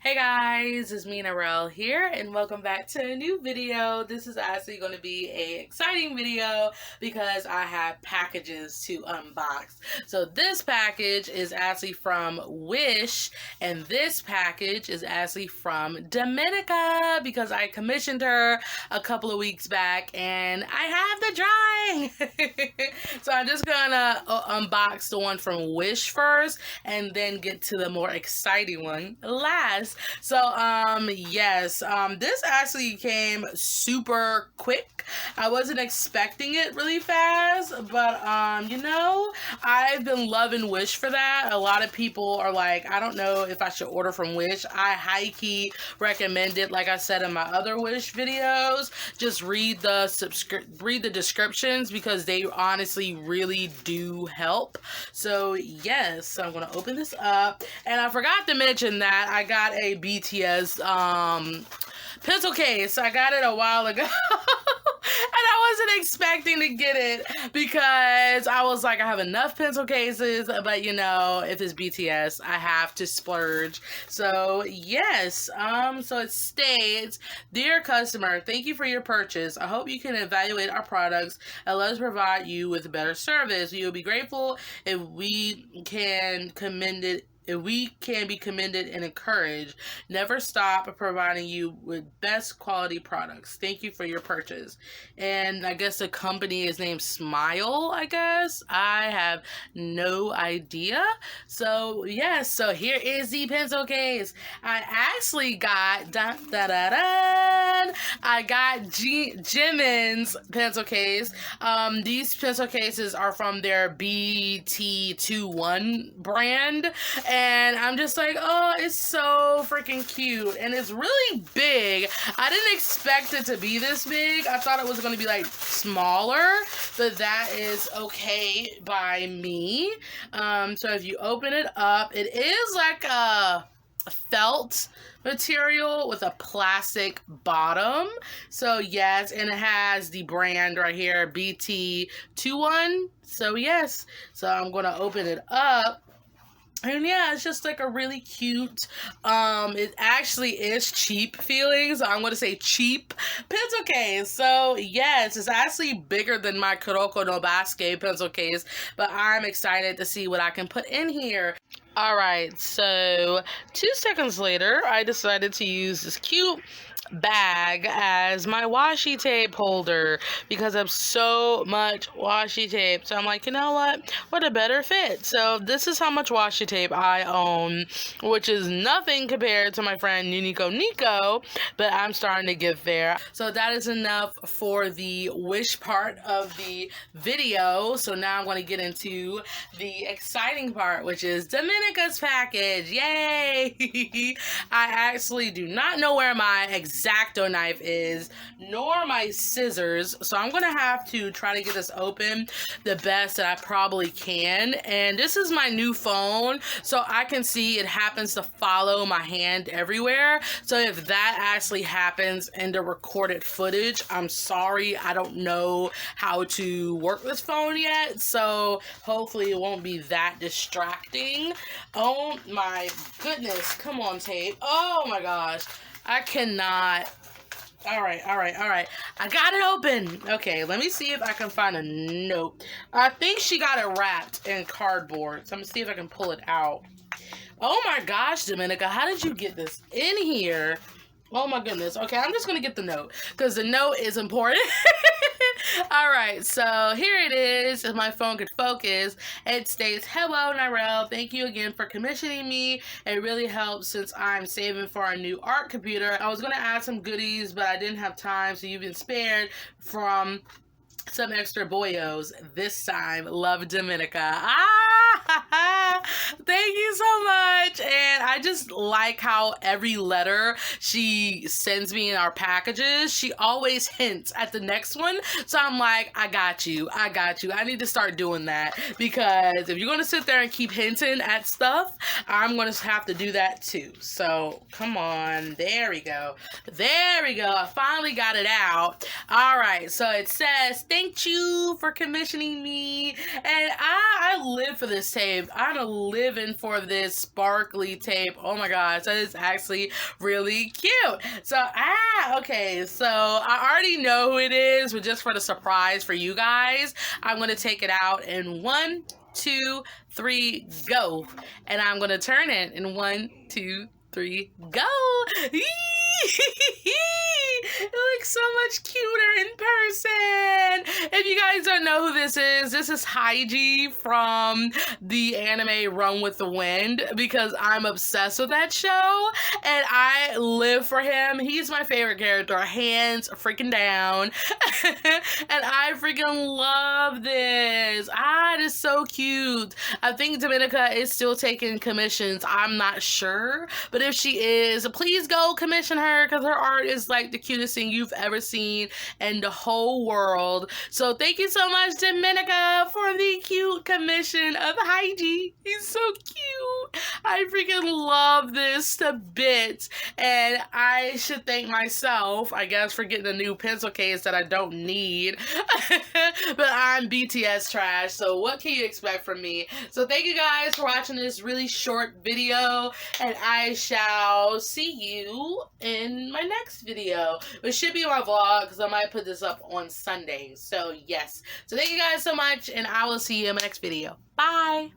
Hey guys, it's me Narelle here and welcome back to a new video. This is actually going to be an exciting video because I have packages to unbox. So this package is actually from Wish and this package is actually from Dominica because I commissioned her a couple of weeks back and I have the drawing. So I'm just gonna unbox the one from Wish first and then get to the more exciting one last. So, yes, this actually came super quick. I wasn't expecting it really fast, but, I've been loving Wish for that. A lot of people are like, I don't know if I should order from Wish. I high-key recommend it, like I said in my other Wish videos. Just read the descriptions because they honestly really do help. So, yes, so I'm going to open this up. And I forgot to mention that I got a BTS pencil case. I got it a while ago. And I wasn't expecting to get it because I was like, I have enough pencil cases, but if it's BTS, I have to splurge. So yes, so it states, "Dear customer, thank you for your purchase. I hope you can evaluate our products and let us provide you with better service. We will be grateful if we can be commended and encouraged. Never stop providing you with best quality products. Thank you for your purchase." And I guess the company is named Smile, I guess. I have no idea. So, yes, so here is the pencil case. I actually got, I got Jimin's pencil case. These pencil cases are from their BT21 brand. And I'm just like, oh, it's so freaking cute. And it's really big. I didn't expect it to be this big. I thought it was going to be like smaller, but that is okay by me. So if you open it up, it is like a felt material with a plastic bottom. So yes, and it has the brand right here, BT21. So yes, so I'm going to open it up. And yeah, it's just like a really cute, it actually is cheap feeling, so I'm going to say cheap pencil case. So yes, it's actually bigger than my Kuroko no Basuke pencil case, but I'm excited to see what I can put in here. Alright, so 2 seconds later, I decided to use this cute bag as my washi tape holder because I have so much washi tape. So I'm like, you know what a better fit. So this is how much washi tape I own, which is nothing compared to my friend Unico Nico, but I'm starting to get there. So that is enough for the Wish part of the video. So now I'm going to get into the exciting part, which is Dominica's package. Yay! I actually do not know where my X-Acto knife is, nor my scissors, so I'm gonna have to try to get this open the best that I probably can. And this is my new phone, so I can see it happens to follow my hand everywhere. So if that actually happens in the recorded footage, I'm sorry, I don't know how to work this phone yet, so hopefully it won't be that distracting. Oh my goodness, come on tape. Oh my gosh, I cannot. All right. I got it open. Okay, let me see if I can find a note. I think she got it wrapped in cardboard, so I'm gonna see if I can pull it out. Oh my gosh, Dominica, how did you get this in here? Oh my goodness. Okay, I'm just gonna get the note because the note is important. All right, so here it is. If my phone could focus, it states, "Hello, Narelle. Thank you again for commissioning me. It really helps since I'm saving for a new art computer. I was going to add some goodies, but I didn't have time, so you've been spared from some extra boyos this time. Love, Dominica." Thank you so much. And I just like how every letter she sends me in our packages, she always hints at the next one. So I'm like, I got you. I need to start doing that because if you're going to sit there and keep hinting at stuff, I'm going to have to do that too. So come on. There we go. I finally got it out. All right. So it says, "Thank thanked you for commissioning me. And I live for this tape. I'm living for this sparkly tape. Oh my gosh, that is actually really cute. So, okay. So I already know who it is, but just for the surprise for you guys, I'm going to take it out in 1, 2, 3, go. And I'm going to turn it in 1, 2, 3, go. It looks so much cuter in person. If you guys don't know who this is Haiji from the anime Run with the Wind, because I'm obsessed with that show and I live for him. He's my favorite character, hands freaking down. And I freaking love this. It is so cute. I think Dominica is still taking commissions. I'm not sure, but if she is, please go commission her, because her art is like the cutest thing you've ever seen in the whole world. So thank you so much, Dominica, for the cute commission of Haiji. He's so cute. I freaking love this to bits. And I should thank myself, I guess, for getting a new pencil case that I don't need. But I'm BTS trash, so what can you expect from me? So thank you guys for watching this really short video, and I shall see you in my next video, which should be my vlog, because I might put this up on Sunday. So yes, so thank you guys so much, and I will see you in my next video. Bye.